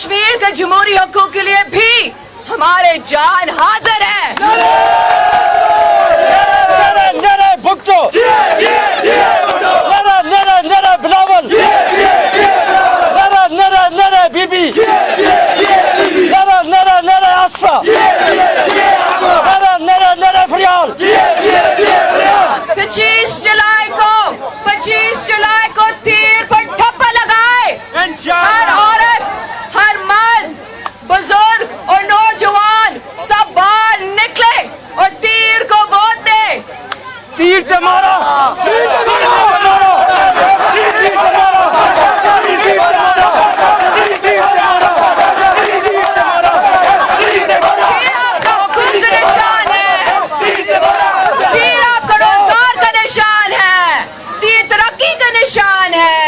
कश्मीर के जमहूरी हकों के लिए भी हमारे जान हाजिर है। भुट्टो, बिलावल, बीबी, आसफा, फरियाल। 25 जुलाई को तीर पर ठप्पा लगाए। हर औरत, हर मर्द, बुजुर्ग और नौजवान सब बाहर निकले और तीर को वोट दे। तीर से मारो, तीर से मारो, तीर से मारो, तीर से मारो, तीर से मारो, तीर से मारो, तीर से मारो। तीर आपका हुकूक का निशान है। तीर आपका रोजगार का निशान है। तीर तरक्की का निशान है।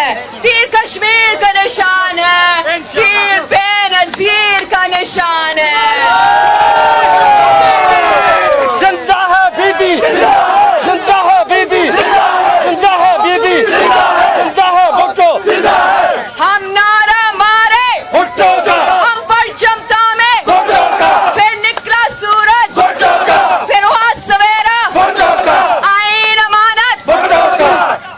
तीर कश्मीर का निशान है। तीर बेनजीर का निशान है। जिंदा है बीबी, जिंदा है बीबी, जिंदा है बीबी, जिंदा है भुट्टो। हम नारा मारे, भुट्टो का, हम परचम तामे, भुट्टो का, फिर निकला सूरज, भुट्टो का, फिर हुआ सवेरा, भुट्टो का, आईन अमानत, भुट्टो का,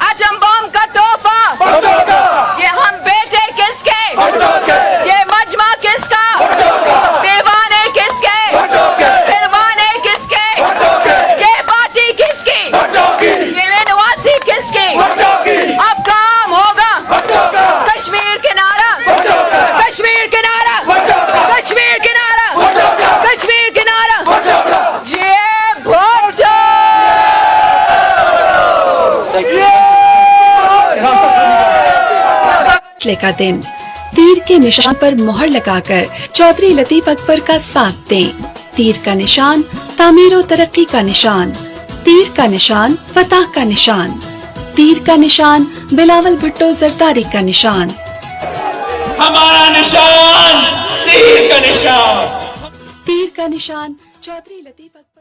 एटम बम का तोहफा। भुट्टो का, ये हम बेटे किसके, भुट्टो के, ये मजमा किसका, भुट्टो का, दीवाने किसके, भुट्टो के, फिरवाने किसके, भुट्टो के, ये बाती किसकी, भुट्टो की, ये बेनवासी किसकी। भुट्टो की, अब काम होगा भुट्टो का, कश्मीर किनारा, भुट्टो का, कश्मीर किनारा, भुट्टो का, कश्मीर किनारा, भुट्टो का, कश्मीर किनारा। भुट्टो का। ये भुट्टो। फैसले का दिन। तीर के निशान पर मोहर लगाकर चौधरी लतीफ अकबर का साथ दें। तीर का निशान तामीर और तरक्की का निशान। तीर का निशान फतह का निशान। तीर का निशान बिलावल भुट्टो जरदारी का निशान। हमारा निशान तीर का निशान। तीर का निशान चौधरी लतीफ अकबर।